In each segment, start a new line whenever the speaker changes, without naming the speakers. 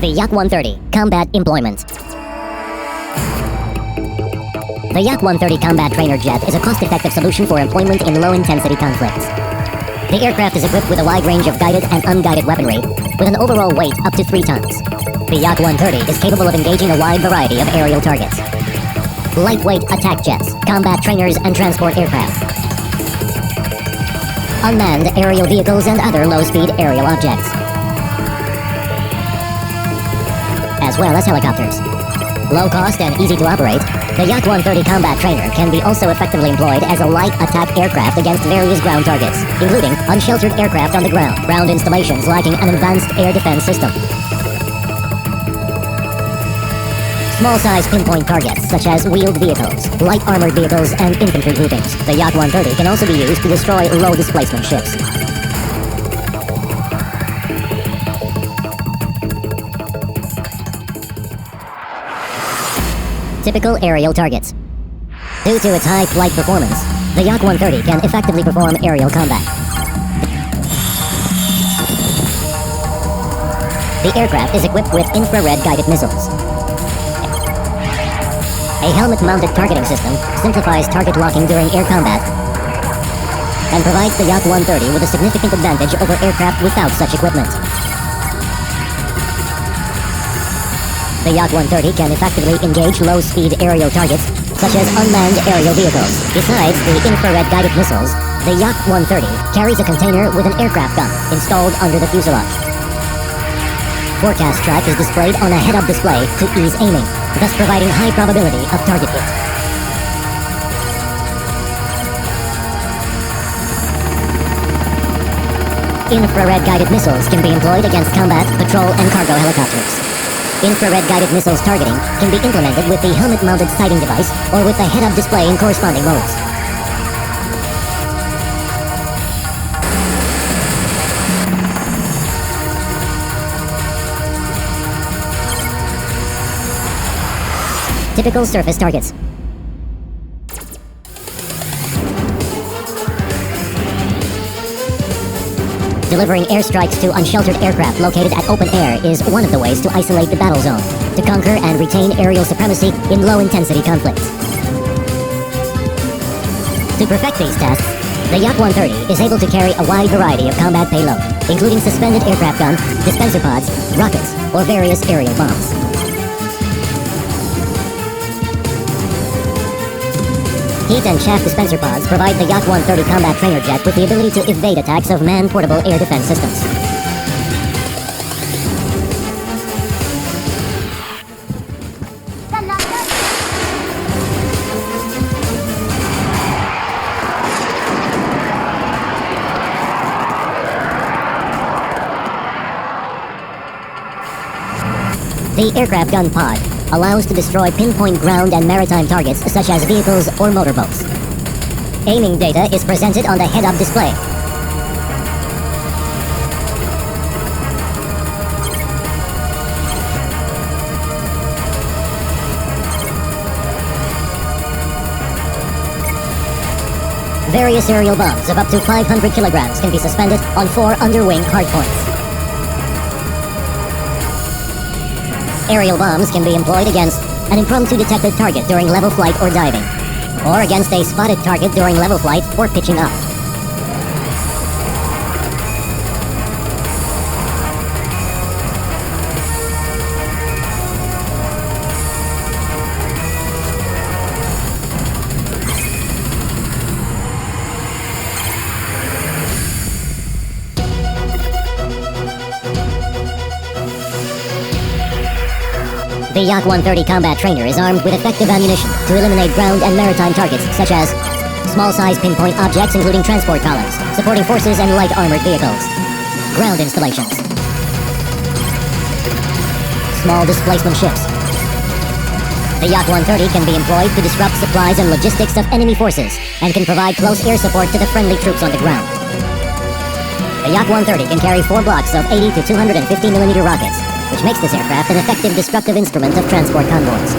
The Yak-130 Combat Employment. The Yak-130 Combat Trainer Jet is a cost-effective solution for employment in low-intensity conflicts. The aircraft is equipped with a wide range of guided and unguided weaponry, with an overall weight up to 3 tons. The Yak-130 is capable of engaging a wide variety of aerial targets. Lightweight attack jets, combat trainers, and transport aircraft. Unmanned aerial vehicles and other low-speed aerial objects, as well as helicopters. Low cost and easy to operate, the Yak-130 Combat Trainer can be also effectively employed as a light attack aircraft against various ground targets, including unsheltered aircraft on the ground installations lacking an advanced air defense system. Small-size pinpoint targets such as wheeled vehicles, light armored vehicles, and infantry groupings. The Yak-130 can also be used to destroy low-displacement ships. Typical aerial targets. Due to its high flight performance, the Yak-130 can effectively perform aerial combat. The aircraft is equipped with infrared guided missiles. A helmet-mounted targeting system simplifies target locking during air combat and provides the Yak-130 with a significant advantage over aircraft without such equipment. The Yak-130 can effectively engage low-speed aerial targets, such as unmanned aerial vehicles. Besides the infrared-guided missiles, the Yak-130 carries a container with an aircraft gun installed under the fuselage. Forecast track is displayed on a head-up display to ease aiming, thus providing high probability of target hit. Infrared-guided missiles can be employed against combat, patrol, and cargo helicopters. Infrared-guided missiles targeting can be implemented with the helmet-mounted sighting device or with the head-up display in corresponding modes. Typical surface targets. Delivering airstrikes to unsheltered aircraft located at open air is one of the ways to isolate the battle zone, to conquer and retain aerial supremacy in low-intensity conflicts. To perfect these tasks, the Yak-130 is able to carry a wide variety of combat payload, including suspended aircraft gun, dispenser pods, rockets, or various aerial bombs. Heat and chaff dispenser pods provide the Yak-130 Combat Trainer Jet with the ability to evade attacks of man-portable air defense systems. The aircraft gun pod allows to destroy pinpoint ground and maritime targets such as vehicles or motorboats. Aiming data is presented on the head-up display. Various aerial bombs of up to 500 kilograms can be suspended on 4 underwing hardpoints. Aerial bombs can be employed against an impromptu detected target during level flight or diving, or against a spotted target during level flight or pitching up. The Yak-130 Combat Trainer is armed with effective ammunition to eliminate ground and maritime targets such as small-sized pinpoint objects including transport columns, supporting forces and light armored vehicles, ground installations, small displacement ships. The Yak-130 can be employed to disrupt supplies and logistics of enemy forces and can provide close air support to the friendly troops on the ground. The Yak-130 can carry 4 blocks of 80 to 250 mm rockets, which makes this aircraft an effective destructive instrument of transport convoys.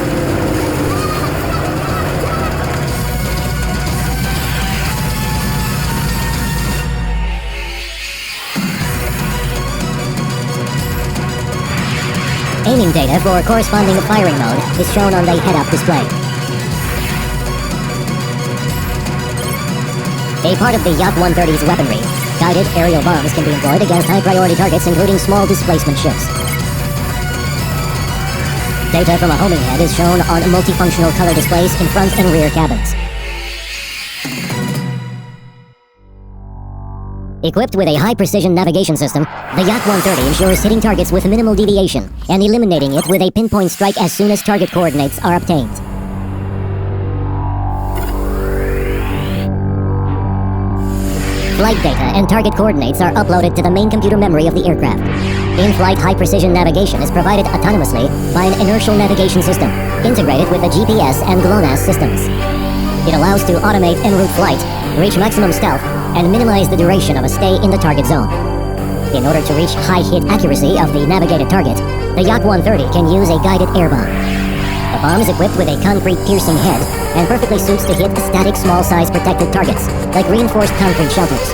Aiming data for corresponding firing mode is shown on the head-up display. A part of the Yak-130's weaponry, guided aerial bombs can be employed against high-priority targets, including small displacement ships. Data from a homing head is shown on multifunctional color displays in front and rear cabins. Equipped with a high-precision navigation system, the Yak-130 ensures hitting targets with minimal deviation and eliminating it with a pinpoint strike as soon as target coordinates are obtained. Flight data and target coordinates are uploaded to the main computer memory of the aircraft. In-flight high-precision navigation is provided autonomously by an inertial navigation system, integrated with the GPS and GLONASS systems. It allows to automate en route flight, reach maximum stealth, and minimize the duration of a stay in the target zone. In order to reach high hit accuracy of the navigated target, the Yak-130 can use a guided air bomb. The bomb is equipped with a concrete piercing head and perfectly suits to hit static small-size protected targets, like reinforced concrete shelters.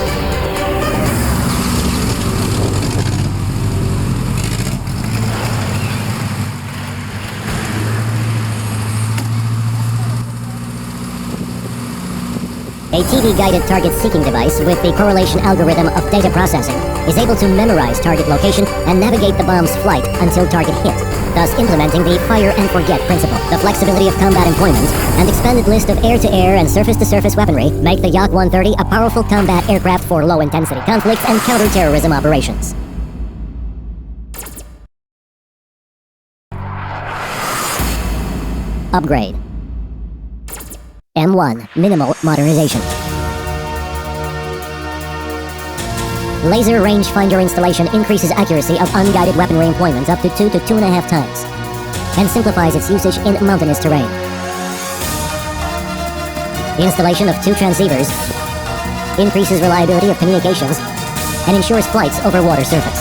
A TV-guided target-seeking device with the correlation algorithm of data processing is able to memorize target location and navigate the bomb's flight until target hit, thus implementing the fire-and-forget principle. The flexibility of combat employment and expanded list of air-to-air and surface-to-surface weaponry make the Yak-130 a powerful combat aircraft for low-intensity conflicts and counter-terrorism operations. Upgrade. M1 Minimal Modernization. Laser rangefinder installation increases accuracy of unguided weaponry employment up to 2 to 2.5 times, and simplifies its usage in mountainous terrain. The installation of 2 transceivers increases reliability of communications and ensures flights over water surface.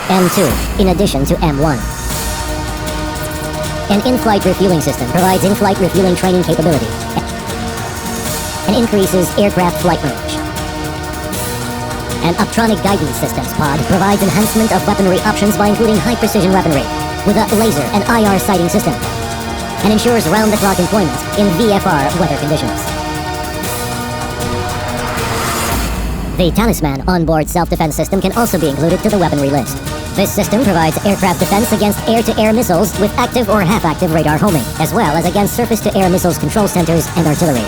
M2, in addition to M1. An in-flight refueling system provides in-flight refueling training capability and increases aircraft flight range. An optronic guidance systems pod provides enhancement of weaponry options by including high-precision weaponry with a laser and IR sighting system, and ensures round-the-clock employment in VFR weather conditions. The Talisman onboard self-defense system can also be included to the weaponry list. This system provides aircraft defense against air-to-air missiles with active or half-active radar homing, as well as against surface-to-air missiles control centers and artillery.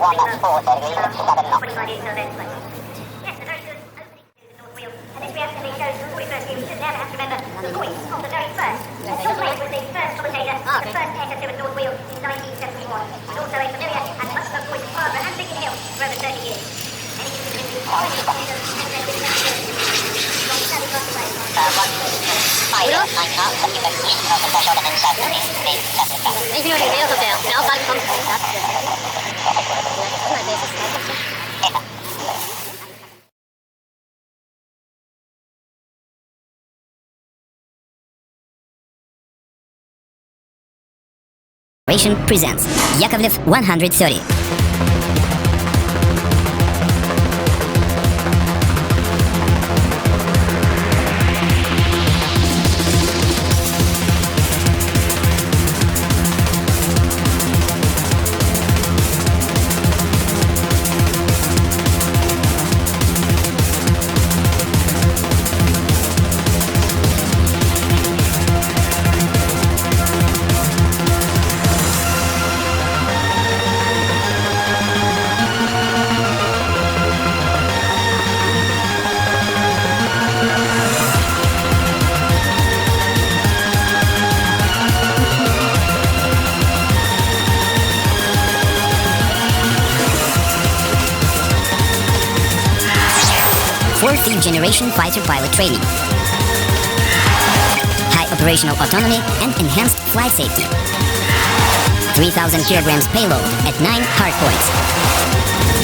1 at 4, degrees, 7 knots.
Yes, a very good opening to the north wheel. And this reactively shows the 41st view. You should never have to remember the voice of the very first. John Wade was the first commentator, the first enter to a north wheel in 1971. He's also a familiar and much-loved voice of Barbara and Vicky Hill for over 30 years. Many consider him the
presents Yakovlev 130. Fourth generation fighter pilot training, high operational autonomy and enhanced flight safety, 3,000 kilograms payload at 9 hard points,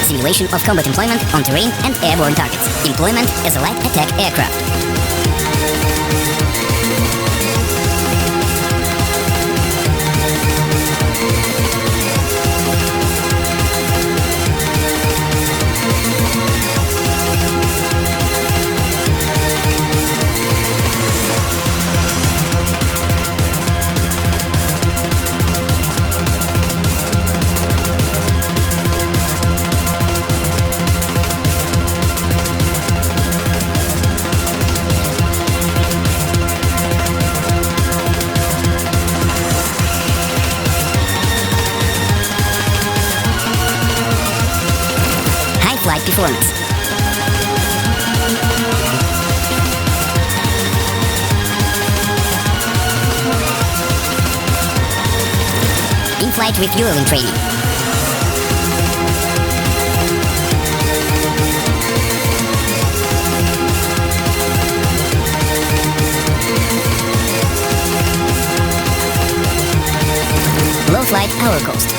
simulation of combat employment on terrain and airborne targets, employment as a light attack aircraft. Flight performance. In-flight refueling training. Low flight hour cost.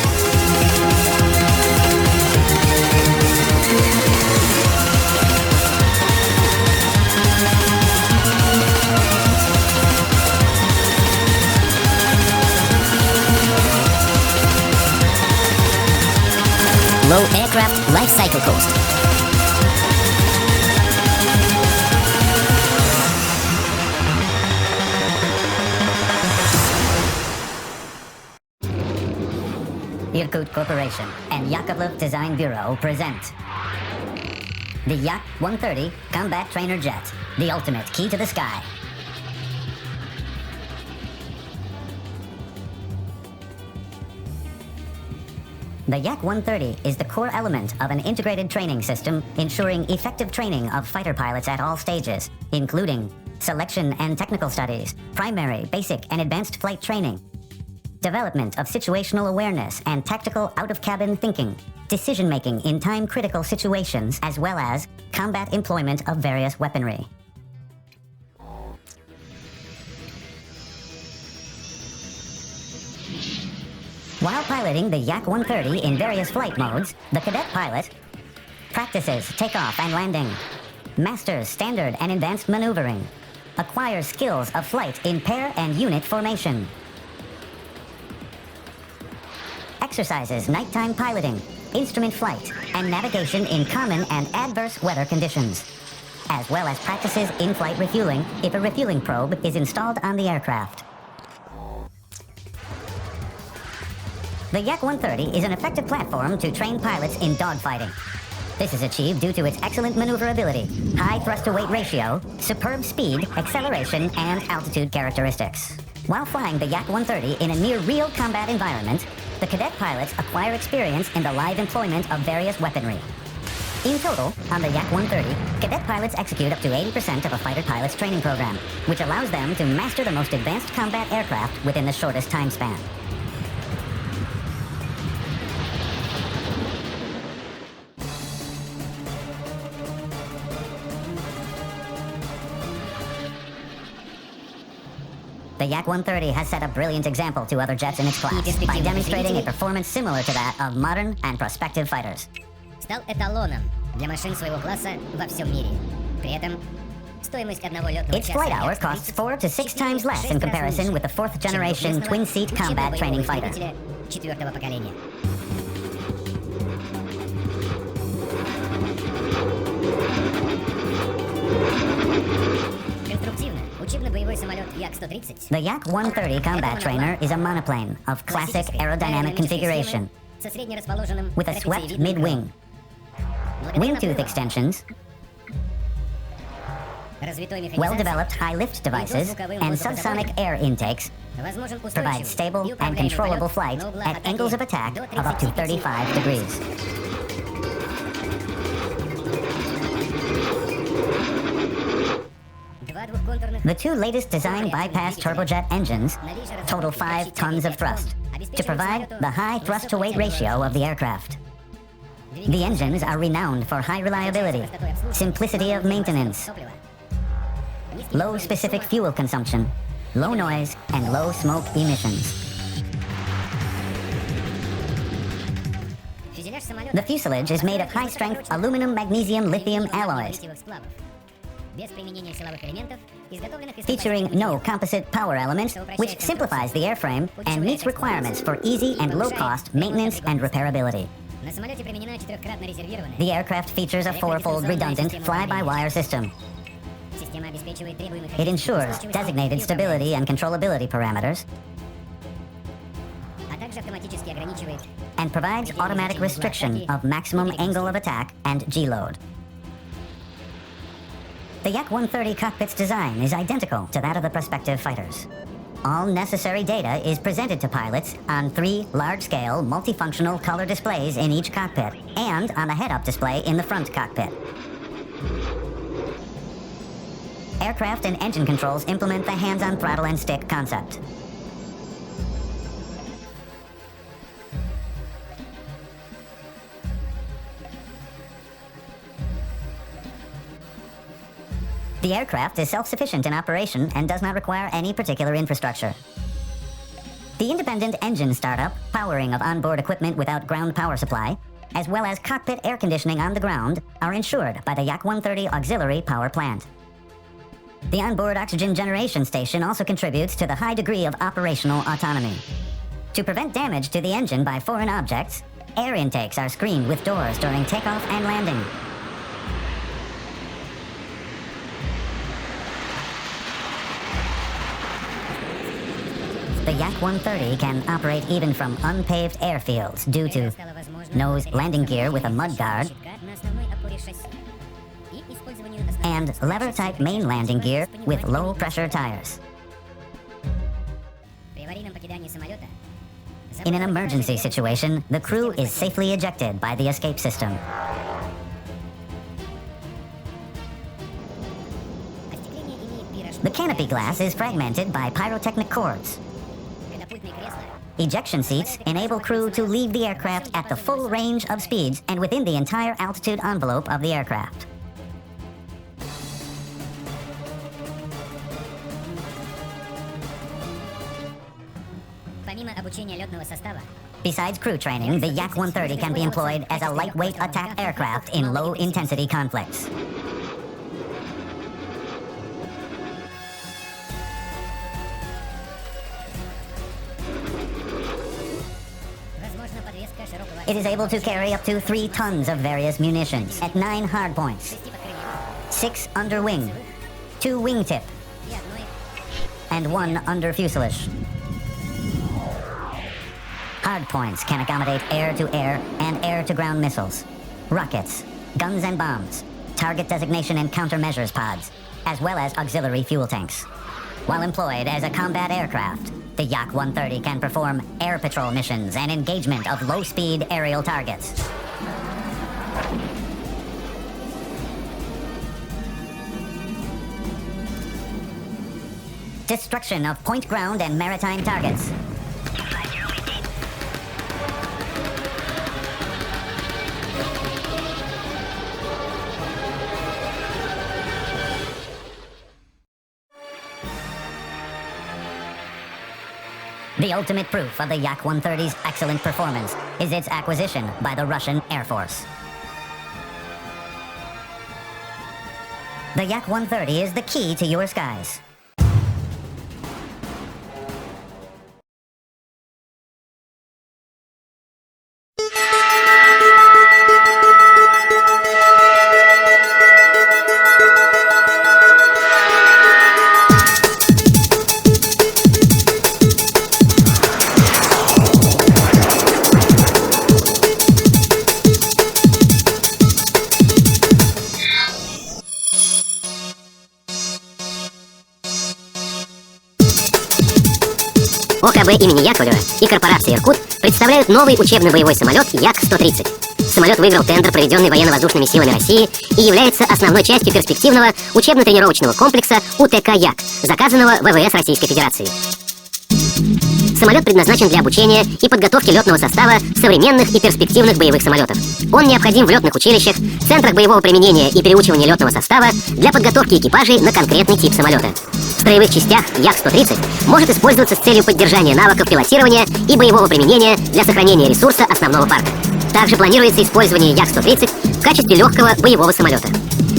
Low aircraft life cycle cost. Irkut Corporation and Yakovlev Design Bureau present the Yak 130 Combat Trainer Jet, the ultimate key to the sky. The Yak 130 is the core element of an integrated training system ensuring effective training of fighter pilots at all stages, including selection and technical studies, primary, basic, and advanced flight training, development of situational awareness and tactical out-of-cabin thinking, decision-making in time-critical situations, as well as combat employment of various weaponry. While piloting the Yak 130 in various flight modes, the cadet pilot practices takeoff and landing, masters standard and advanced maneuvering, acquires skills of flight in pair and unit formation, exercises nighttime piloting, instrument flight, and navigation in common and adverse weather conditions, as well as practices in-flight refueling if a refueling probe is installed on the aircraft. The Yak 130 is an effective platform to train pilots in dogfighting. This is achieved due to its excellent maneuverability, high thrust-to-weight ratio, superb speed, acceleration, and altitude characteristics. While flying the Yak 130 in a near-real combat environment, the the cadet pilots acquire experience in the live employment of various weaponry. In total, on the Yak-130, cadet pilots execute up to 80% of a fighter pilot's training program, which allows them to master the most advanced combat aircraft within the shortest time span. The Yak-130 has set a brilliant example to other jets in its class by demonstrating a performance similar to that of modern and prospective fighters.
Стал эталоном для машин своего класса во всем мире. При этом стоимость одного летного
Its flight hour costs 4 to 6 times less in comparison with the fourth-generation twin-seat combat training fighter.
Четвертого поколения. Конструктивно, учебно-боевой самолет Як-130
The Yak-130 combat trainer is a monoplane of classic aerodynamic configuration
со среднерасположенным
with a swept mid-wing, wing-tooth extensions, well-developed high-lift devices, and subsonic air intakes provide stable and controllable flight at angles of attack of up to 35 degrees. The two latest design bypass turbojet engines total 5 tons of thrust to provide the high thrust-to-weight ratio of the aircraft. The engines are renowned for high reliability, simplicity of maintenance, low specific fuel consumption, low noise, and low smoke emissions. The fuselage is made of high-strength aluminum, magnesium, lithium alloys, featuring no composite power elements, which simplifies the airframe and meets requirements for easy and low-cost maintenance and repairability. The aircraft features a 4-fold redundant fly-by-wire system. It ensures designated stability and controllability parameters and provides automatic restriction of maximum angle of attack and G-load. The Yak-130 cockpit's design is identical to that of the prospective fighters. All necessary data is presented to pilots on 3 large-scale, multifunctional color displays in each cockpit and on a head-up display in the front cockpit. Aircraft and engine controls implement the hands-on throttle and stick concept. The aircraft is self-sufficient in operation and does not require any particular infrastructure. The independent engine startup, powering of onboard equipment without ground power supply, as well as cockpit air conditioning on the ground, are ensured by the Yak-130 auxiliary power plant. The onboard oxygen generation station also contributes to the high degree of operational autonomy. To prevent damage to the engine by foreign objects, air intakes are screened with doors during takeoff and landing. The Yak-130 can operate even from unpaved airfields due to nose landing gear with a mud guard and lever-type main landing gear with low-pressure tires. In an emergency situation, the crew is safely ejected by the escape system. The canopy glass is fragmented by pyrotechnic cords. Ejection seats enable crew to leave the aircraft at the full range of speeds and within the entire altitude envelope of the aircraft. Besides crew training, the Yak-130 can be employed as a lightweight attack aircraft in low-intensity conflicts. It is able to carry up to 3 tons of various munitions at 9 hardpoints, 6 under wing, 2 wingtip, and 1 under fuselage. Hardpoints can accommodate air-to-air and air-to-ground missiles, rockets, guns and bombs, target designation and countermeasures pods, as well as auxiliary fuel tanks. While employed as a combat aircraft,
The Yak-130 can perform air patrol missions and engagement of low-speed aerial targets. Destruction of point ground and maritime targets. The ultimate proof of the Yak-130's excellent performance is its acquisition by the Russian Air Force. The Yak-130 is the key to your skies.
ОКБ имени Яковлева и корпорация «Иркут» представляют новый учебно-боевой самолет Як-130. Самолет выиграл тендер, проведенный военно-воздушными силами России, и является основной частью перспективного учебно-тренировочного комплекса УТК-Як, заказанного ВВС Российской Федерации. Самолет предназначен для обучения и подготовки летного состава современных и перспективных боевых самолетов. Он необходим в летных училищах, центрах боевого применения и переучивания летного состава для подготовки экипажей на конкретный тип самолета. В строевых частях Як-130 может использоваться с целью поддержания навыков пилотирования и боевого применения для сохранения ресурса основного парка. Также планируется использование Як-130 в качестве легкого боевого самолета.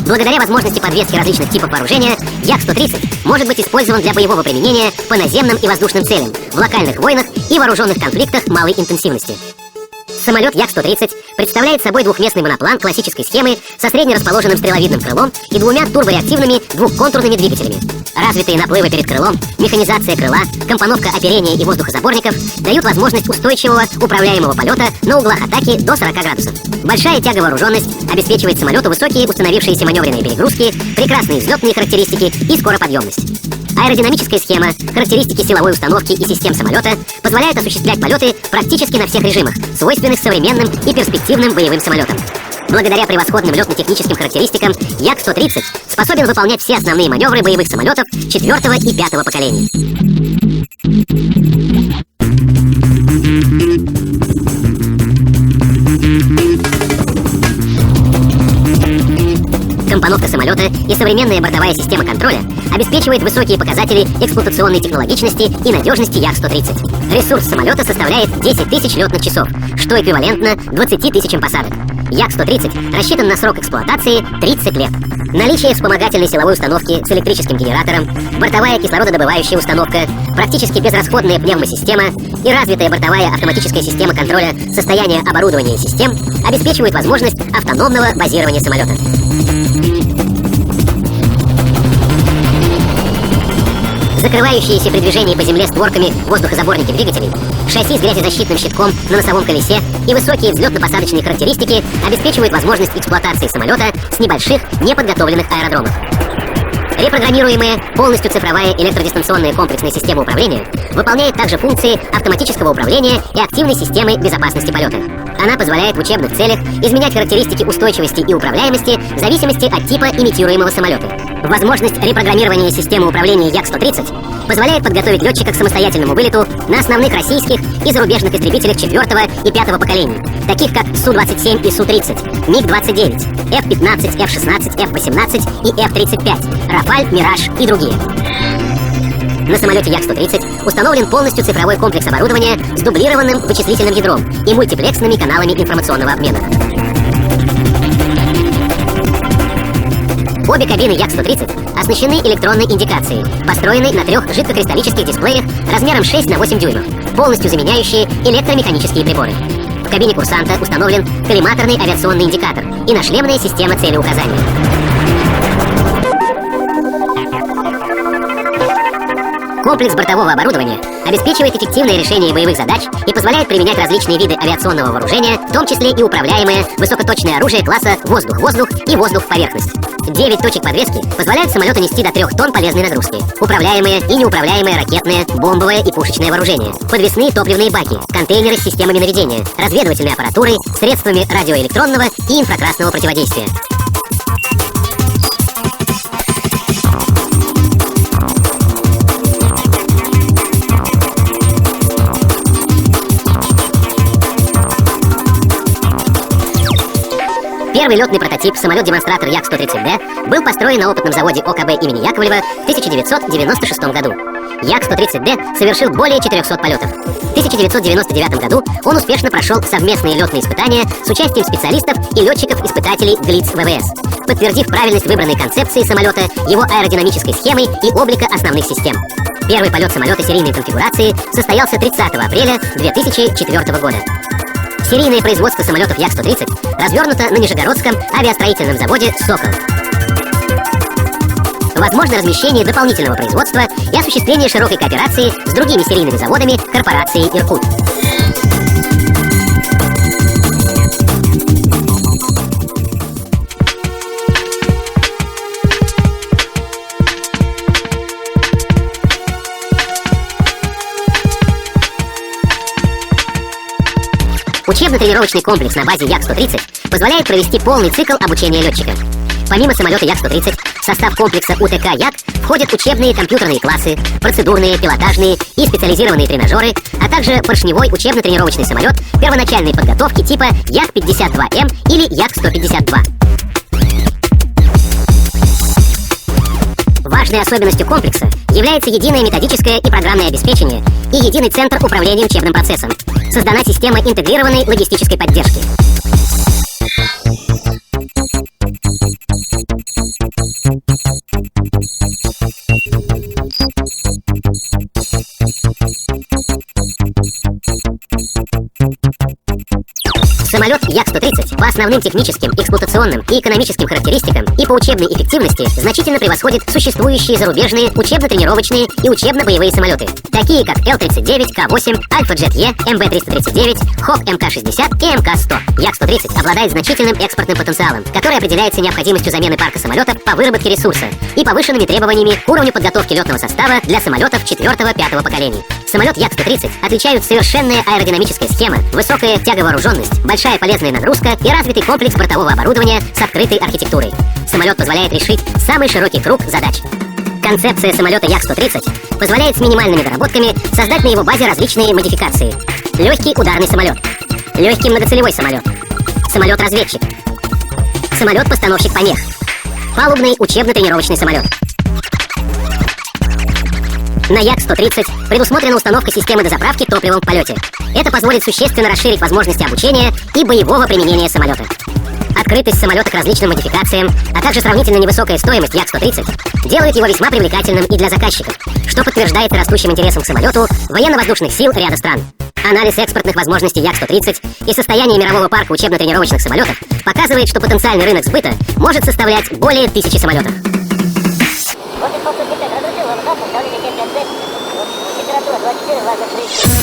Благодаря возможности подвески различных типов вооружения, Як-130 может быть использован для боевого применения по наземным и воздушным целям, в локальных войнах и вооруженных конфликтах малой интенсивности. Самолет Як-130 представляет собой двухместный моноплан классической схемы со среднерасположенным стреловидным крылом и двумя турбореактивными двухконтурными двигателями. Развитые наплывы перед крылом, механизация крыла, компоновка оперения и воздухозаборников дают возможность устойчивого управляемого полета на углах атаки до 40 градусов. Большая тяговооруженность обеспечивает самолету высокие установившиеся маневренные перегрузки, прекрасные взлетные характеристики и скороподъемность. Аэродинамическая схема, характеристики силовой установки и систем самолета позволяют осуществлять полеты практически на всех режимах, свойственных современным и перспективным боевым самолетам. Благодаря превосходным летно-техническим характеристикам, Як-130 способен выполнять все основные маневры боевых самолетов 4-го и 5-го поколений. Компоновка самолета и современная бортовая система контроля обеспечивает высокие показатели эксплуатационной технологичности и надежности Як-130. Ресурс самолета составляет 10 тысяч летных часов, что эквивалентно 20 тысячам посадок. Як-130 рассчитан на срок эксплуатации 30 лет. Наличие вспомогательной силовой установки с электрическим генератором, бортовая кислорододобывающая установка, практически безрасходная пневмосистема и развитая бортовая автоматическая система контроля состояния оборудования систем обеспечивают возможность автономного базирования самолета. Закрывающиеся при движении по земле створками воздухозаборники двигателей, шасси с грязезащитным щитком на носовом колесе и высокие взлетно-посадочные характеристики обеспечивают возможность эксплуатации самолета с небольших, неподготовленных аэродромов. Репрограммируемая, полностью цифровая электродистанционная комплексная система управления выполняет также функции автоматического управления и активной системы безопасности полета. Она позволяет в учебных целях изменять характеристики устойчивости и управляемости в зависимости от типа имитируемого самолета. Возможность репрограммирования системы управления Як-130 позволяет подготовить летчика к самостоятельному вылету на основных российских и зарубежных истребителях 4-го и 5-го поколений, таких как Су-27 и Су-30, МиГ-29, F-15, F-16, F-18 и F-35, Рафаль, Мираж и другие. На самолете Як-130 установлен полностью цифровой комплекс оборудования с дублированным вычислительным ядром и мультиплексными каналами информационного обмена. Обе кабины Як-130 оснащены электронной индикацией, построенной на 3 жидкокристаллических дисплеях размером 6 на 8 дюймов, полностью заменяющие электромеханические приборы. В кабине курсанта установлен коллиматорный авиационный индикатор и нашлемная система целеуказания. Комплекс бортового оборудования обеспечивает эффективное решение боевых задач и позволяет применять различные виды авиационного вооружения, в том числе и управляемое высокоточное оружие класса «воздух-воздух» и «воздух в поверхность». 9 точек подвески позволяют самолету нести до 3 тонн полезной нагрузки. Управляемые и неуправляемые ракетные, бомбовое и пушечное вооружение, подвесные топливные баки, контейнеры с системами наведения, разведывательной аппаратурой, средствами радиоэлектронного и инфракрасного противодействия. Первый летный прототип, самолет-демонстратор Як-130Д, был построен на опытном заводе ОКБ имени Яковлева в 1996 году. Як-130Д совершил более 400 полетов. В 1999 году он успешно прошел совместные летные испытания с участием специалистов и летчиков-испытателей ГЛИЦ ВВС, подтвердив правильность выбранной концепции самолета, его аэродинамической схемы и облика основных систем. Первый полет самолета серийной конфигурации состоялся 30 апреля 2004 года. Серийное производство самолетов Як-130 развернуто на Нижегородском авиастроительном заводе «Сокол». Возможно размещение дополнительного производства и осуществление широкой кооперации с другими серийными заводами корпорации «Иркут». Учебно-тренировочный комплекс на базе Як-130 позволяет провести полный цикл обучения летчика. Помимо самолета Як-130, в состав комплекса УТК Як входят учебные компьютерные классы, процедурные, пилотажные и специализированные тренажеры, а также поршневой учебно-тренировочный самолет первоначальной подготовки типа Як-52М или Як-152. Важной особенностью комплекса является единое методическое и программное обеспечение и единый центр управления учебным процессом. Создана система интегрированной логистической поддержки. Самолет Як-130 по основным техническим, эксплуатационным и экономическим характеристикам и по учебной эффективности значительно превосходит существующие зарубежные учебно-тренировочные и учебно-боевые самолеты, такие как Л-39, К-8, Альфа-Джет-Е, МБ-339, Хок МК-60 и МК-100. Як-130 обладает значительным экспортным потенциалом, который определяется необходимостью замены парка самолетов по выработке ресурса и повышенными требованиями к уровню подготовки летного состава для самолетов 4-5 поколений. Самолет Як-130 отличают совершенная аэродинамическая схема, высокая тяговооруженность, большая полезная нагрузка и развитый комплекс бортового оборудования с открытой архитектурой. Самолет позволяет решить самый широкий круг задач. Концепция самолета Як-130 позволяет с минимальными доработками создать на его базе различные модификации. Легкий ударный самолет, легкий многоцелевой самолет, самолет-разведчик, самолет-постановщик помех, палубный учебно-тренировочный самолет. На Як-130 предусмотрена установка системы дозаправки топливом в полете. Это позволит существенно расширить возможности обучения и боевого применения самолета. Открытость самолета к различным модификациям, а также сравнительно невысокая стоимость Як-130 делают его весьма привлекательным и для заказчиков, что подтверждает растущим интересом к самолету военно-воздушных сил ряда стран. Анализ экспортных возможностей Як-130 и состояние мирового парка учебно-тренировочных самолетов показывает, что потенциальный рынок сбыта может составлять более 1000 самолетов.
Температура 24, влажность 30.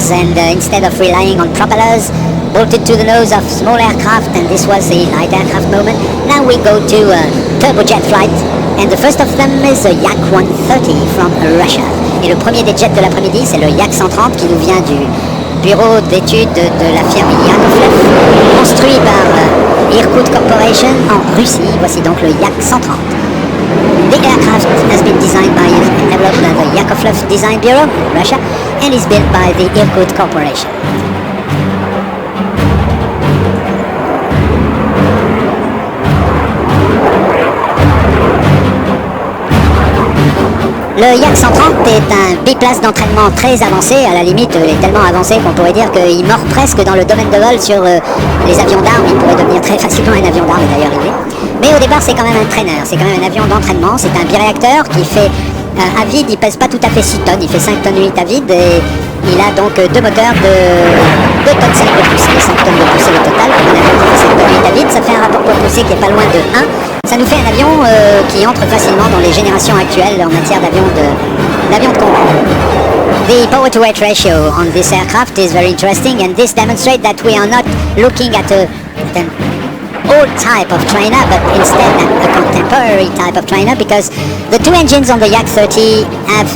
And instead of relying on propellers bolted to the nose of small aircraft, and this was the light aircraft moment, now we go to turbojet flight, and the first of them is a Yak-130 from Russia. Et le premier des jets de l'après-midi, c'est le Yak-130 qui nous vient du bureau d'études de la firme Yakovlev, construit par Irkut Corporation en Russie. Voici donc le Yak-130. The aircraft has been designed by and developed by the Yakovlev Design Bureau in Russia and is built by the Irkut Corporation. Le Yak 130 est un biplace d'entraînement très avancé, à la limite il est tellement avancé qu'on pourrait dire qu'il mord presque dans le domaine de vol sur les avions d'armes. Il pourrait devenir très facilement un avion d'armes, et d'ailleurs il est. Mais au départ c'est quand même un traîneur, c'est quand même un avion d'entraînement, c'est un biréacteur qui fait à vide, il pèse pas tout à fait 6 tonnes, il fait 5 tonnes 8 à vide et il a donc deux moteurs de 2 tonnes 5 de poussée, 5 tonnes de poussée au total. Pour un avion qui fait 5 tonnes 8 à vide, ça fait un rapport poids-poussée qui est pas loin de 1. Ça nous fait un avion qui entre facilement dans les générations actuelles en matière d'avions de combat. The power-to-weight ratio on this aircraft is very interesting, and this demonstrates that we are not looking at an old type of trainer, but instead a contemporary type of trainer, because the two engines on the Yak-30 have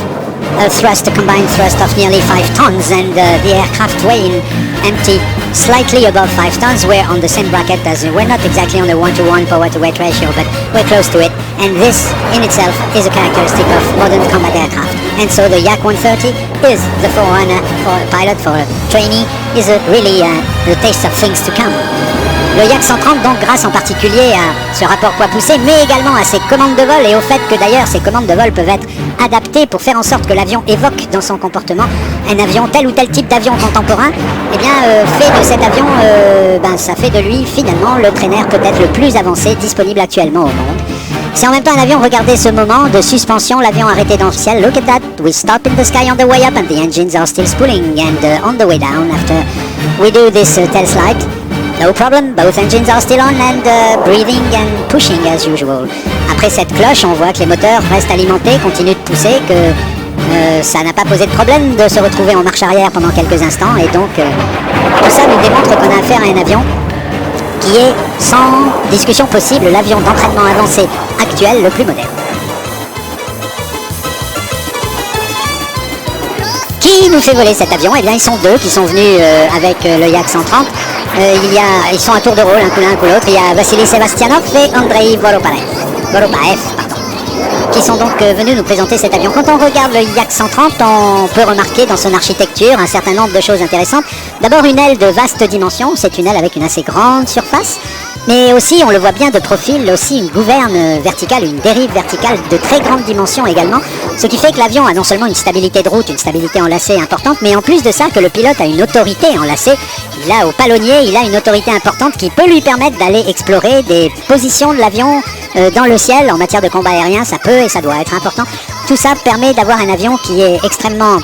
a combined thrust of nearly 5 tons, and the aircraft weigh in empty slightly above 5 tons. We're on the same bracket as we're not exactly on the 1-to-1 power-to-weight ratio, but we're close to it, and this in itself is a characteristic of modern combat aircraft. And so the Yak 130 is the forerunner for a pilot, for a trainee, is really the taste of things to come. Le Yak 130, donc, grâce en particulier à ce rapport poids-poussée, mais également à ses commandes de vol et au fait que d'ailleurs ces commandes de vol peuvent être adaptées pour faire en sorte que l'avion évoque dans son comportement un avion, tel ou tel type d'avion contemporain, eh bien, fait de cet avion, ça fait de lui finalement le traîneur peut-être le plus avancé disponible actuellement au monde. C'est en même temps un avion, regardez ce moment de suspension, l'avion arrêté dans le ciel. Look at that, we stop in the sky on the way up and the engines are still spooling, and on the way down after we do this tail slide. No problem, both engines are still on and breathing and pushing as usual. Après cette cloche, on voit que les moteurs restent alimentés, continuent de pousser, que ça n'a pas posé de problème de se retrouver en marche arrière pendant quelques instants. Et donc, tout ça nous démontre qu'on a affaire à un avion qui est, sans discussion possible, l'avion d'entraînement avancé actuel le plus moderne. Qui nous fait voler cet avion? Eh bien, ils sont deux qui sont venus avec le Yak 130. Ils sont à tour de rôle, un coup l'un, un coup l'autre. Il y a Vassili Sevastianov et Andrei Voropaev, qui sont donc venus nous présenter cet avion. Quand on regarde le Yak 130, on peut remarquer dans son architecture un certain nombre de choses intéressantes. D'abord, une aile de vaste dimension, c'est une aile avec une assez grande surface, mais aussi, on le voit bien de profil, aussi une gouverne verticale, une dérive verticale de très grande dimension également, ce qui fait que l'avion a non seulement une stabilité de route, une stabilité en lacet importante, mais en plus de ça, que le pilote a une autorité en lacet. Il a au palonnier, il a une autorité importante qui peut lui permettre d'aller explorer des positions de l'avion dans le ciel. En matière de combat aérien, ça peut et ça doit être important. Tout ça permet d'avoir un avion qui est extrêmement...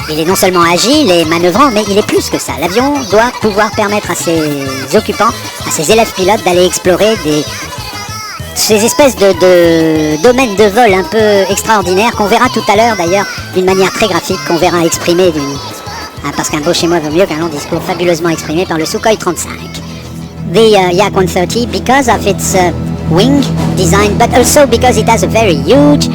Il est non seulement agile et manœuvrant, mais il est plus que ça. L'avion doit pouvoir permettre à ses occupants, à ses élèves pilotes, d'aller explorer ces espèces de domaines de vol un peu extraordinaires qu'on verra tout à l'heure d'ailleurs d'une manière très graphique, qu'on verra exprimée parce qu'un beau schéma vaut mieux qu'un long discours fabuleusement exprimé par le Sukhoi 35. The Yak 130, because of its wing design, but also because it has a very huge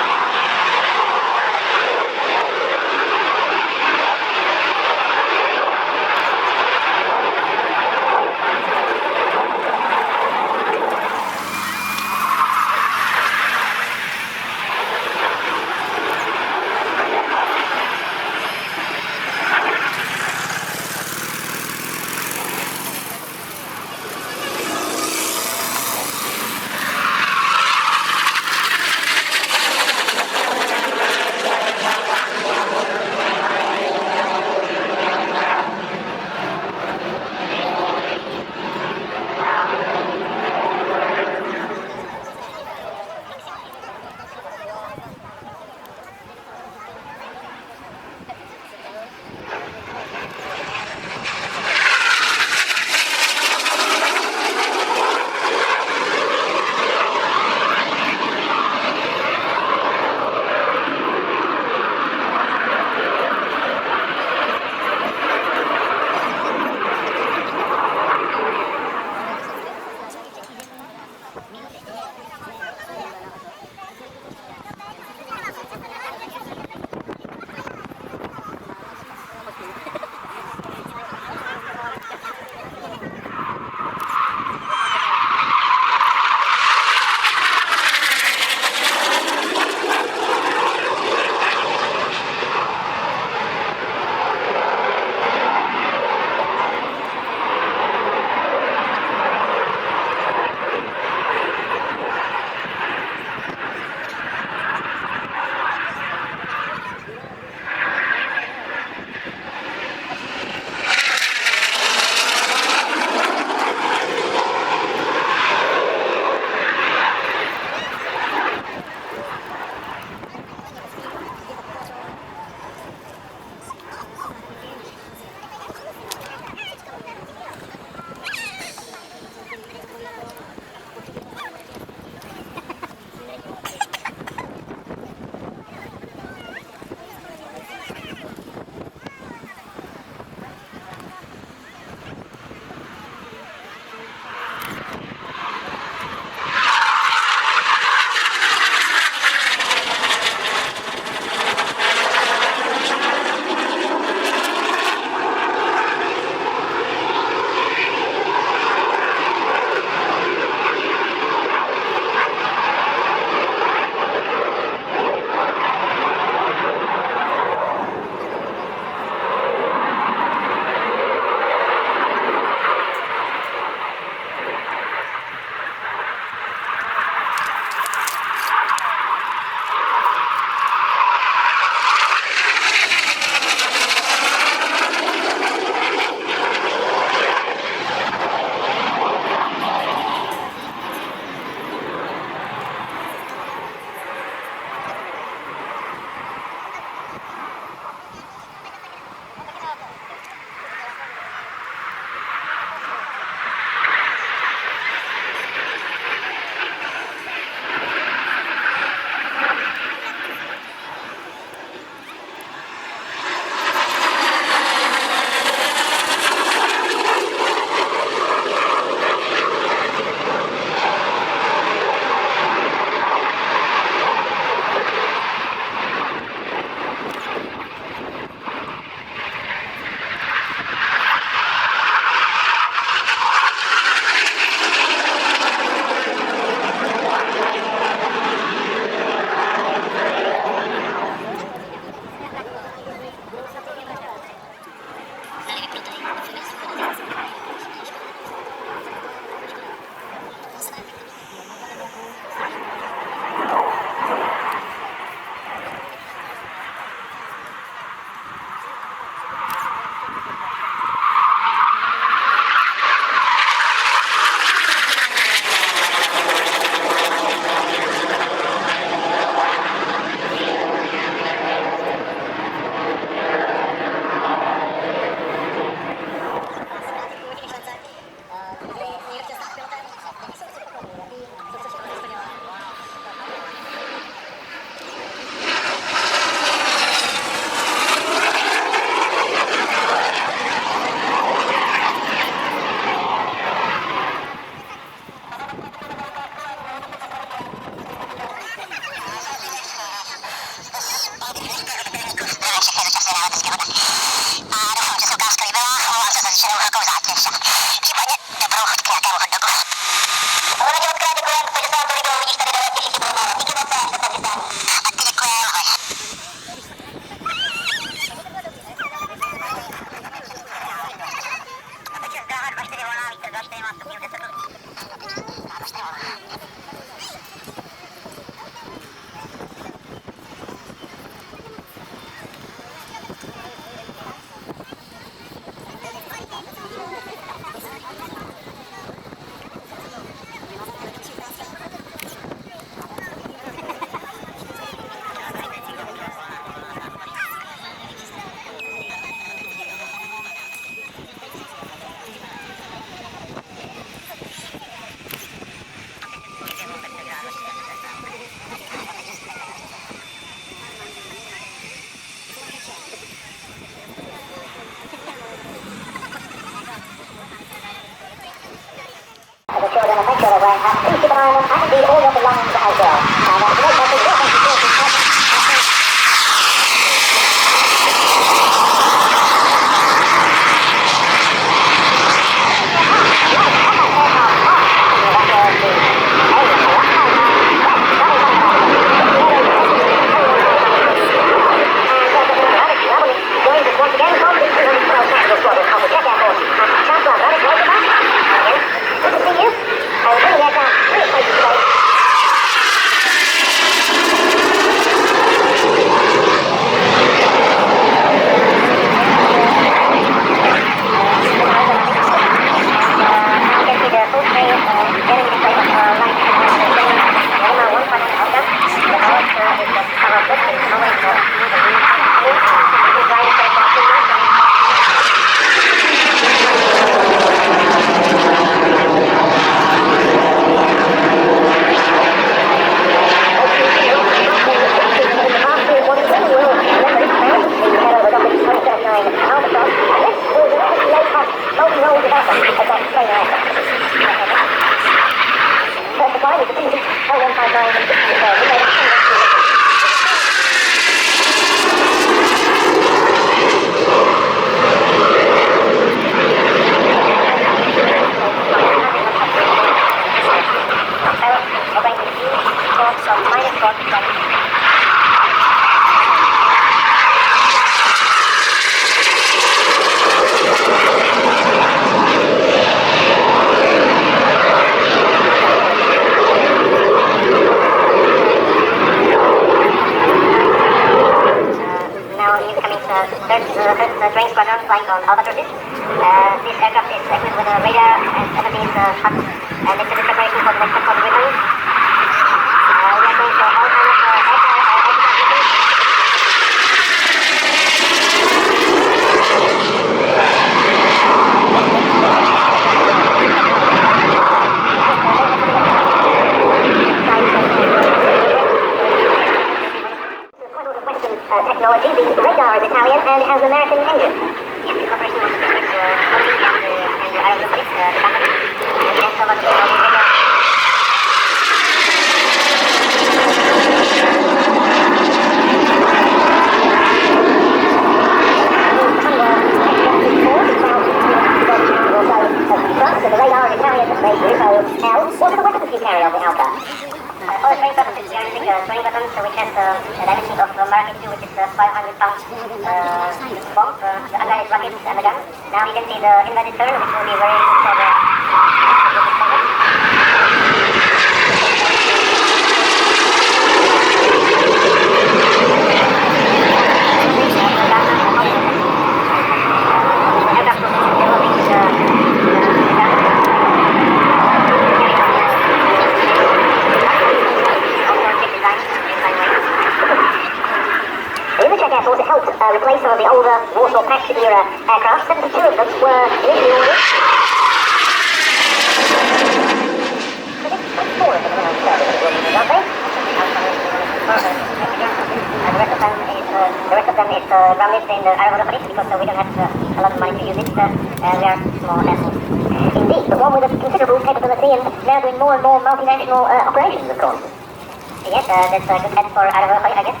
Yes, that's a good head for Arab, I guess.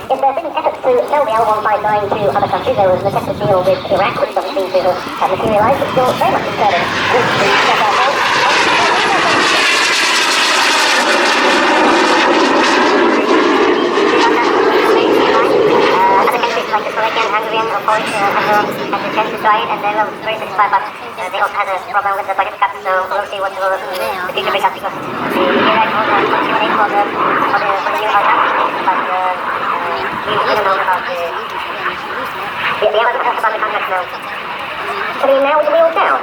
If there's any efforts to to sell the L159 to other countries. There was an attempted deal with Iraq, which doesn't seem to have materialised, but still very much concerning. Like the Slovakian, Hungarian, or Polish have intended to try it, and they're very satisfied, but they also had a problem with the budget cuts, so we'll see what the future brings us, because the Iraq was consumer aid for the new house, but we don't know about the other about the contract now. Putting now with the wheels down.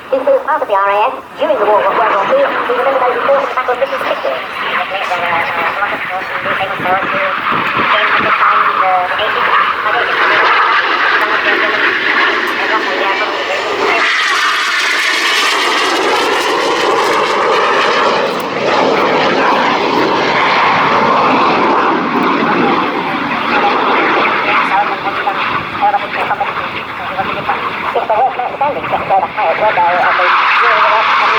Who flew part of the RAF during the War of World War II, we remember those who fought in the Battle of British victory. There were a lot of famous fellows who came at the time in the 80s. I don't think some of them and roughly they are probably very good. If there was an outstanding sector of highest were there of the during the rest of the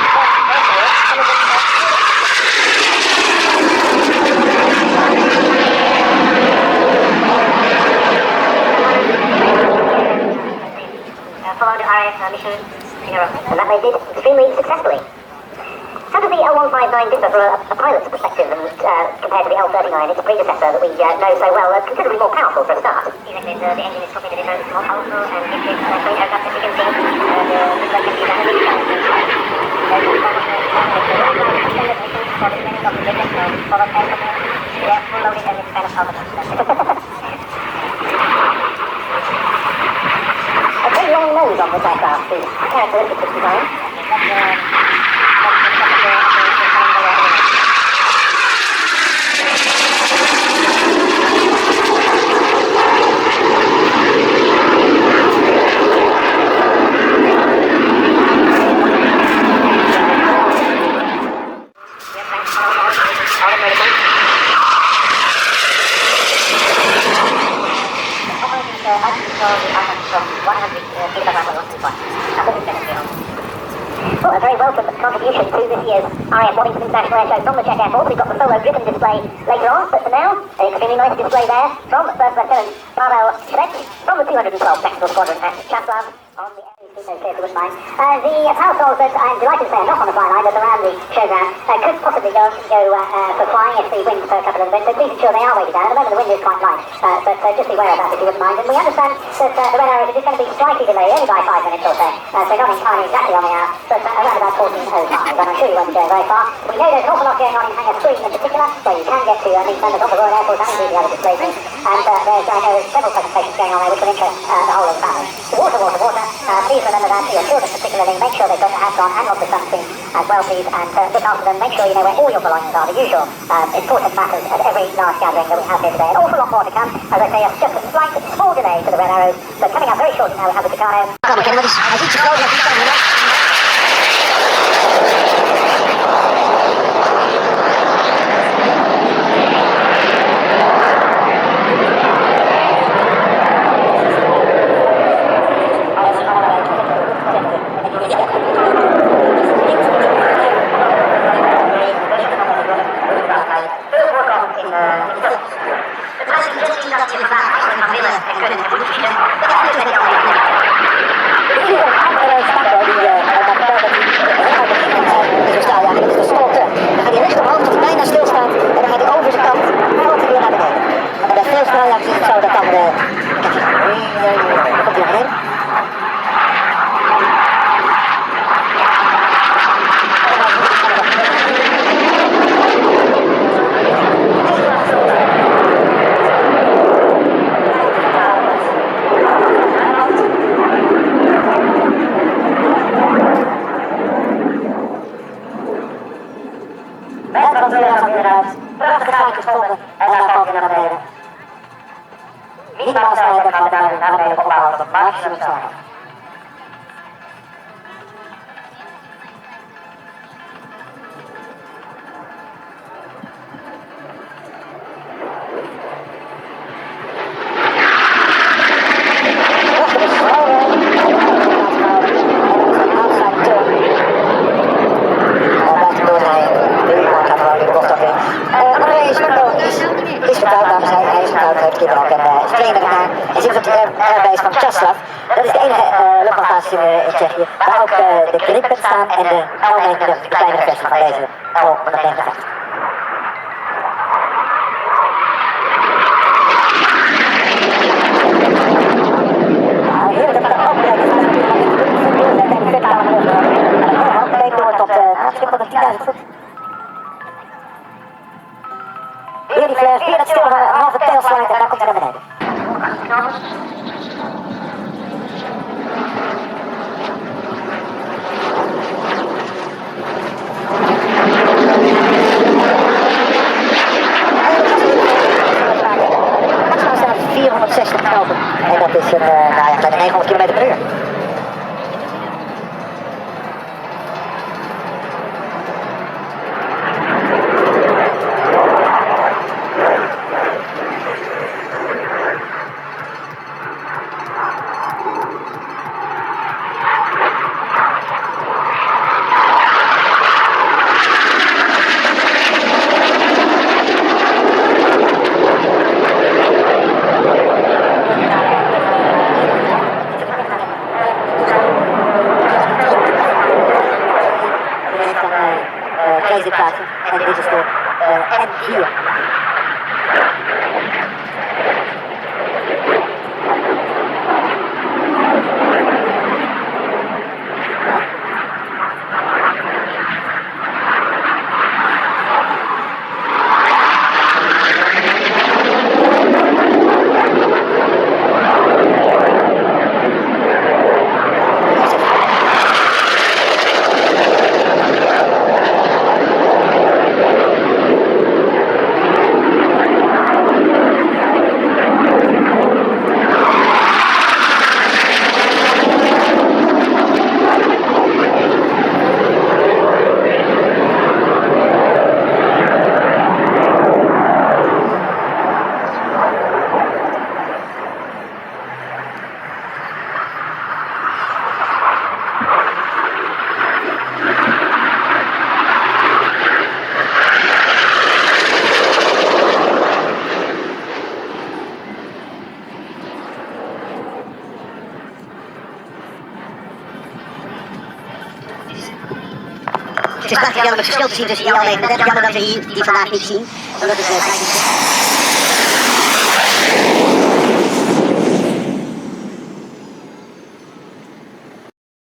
followed the RAF mission in Europe, and that they did extremely successfully. How does the L159 differ from a pilot's perspective and compared to the L39, its predecessor that we know so well, considerably more powerful for a start? Exactly, the engine is completely different, more powerful, and it is clean aircraft as you can see. The can be dynamic, there's a lot of extended missions for the training of the business and for the aircraft. They are full loaded and it's kind of automatic. A very long nose on this aircraft is characteristic of design. Well, a very welcome contribution to this year's RAF Waddington International Air Show from the Czech Air Force. We've got the solo driven display later on, but for now, an extremely nice display there from First Lieutenant Pavel Schreck from the 212 Technical Squadron at Czaslav on the the parasols that I'm delighted to say are not on the flying line, but around the showground, could possibly go for flying if the wind for a couple of minutes, so please ensure they are weighted down. At the moment the wind is quite light, but just beware of that if you wouldn't mind. And we understand that the red arrows are just going to be slightly delayed, only by 5 minutes or so, so not entirely exactly on the hour, but around about 14:05, and I'm sure you won't go very far. We know there's an awful lot going on in Hangar 3 in particular, where you can get to meet members of the Royal Air Force and indeed the other displays, and there's several presentations going on there which will interest the whole of the family. Water, water, water. Please remember that for your children particularly, make sure they've got their hats on and lots of sunscreen as well, please, and look after them. Make sure you know where all your belongings are, the usual important matters at every large gathering that we have here today. An awful lot more to come. As I say, just a slight small delay to the Red Arrows, but coming up very shortly now we have the Tucano.
minimaal snelheid dat gaat naar beneden ophalen tot maximum snelheid. Is vertrouwd, dames en heren, hij is vertrouwd, heeft kinderen ook en is trainer gedaan. En zit op de airbase van Czeslaw. Dat is de enige luchtmachtbasis in Tsjechië, waar ook de Gripen staan en de L-90, de kleinere versie van deze O-159. Heerlijk dat we dat ook blijven. Dat is natuurlijk een vertale manoeuvre. En een heel breed door tot misschien tot 10.000 voet. Weer die flares, weer dat stil een halve tailslide en daar komt hij naar beneden. Maximaal snelheid is 460 knopen en dat is een kleine 900 km per uur. En dit is de M4. Het is prachtig jammer het verschil te zien tussen die L-39. Jammer dat we hier die vandaag niet zien. Omdat het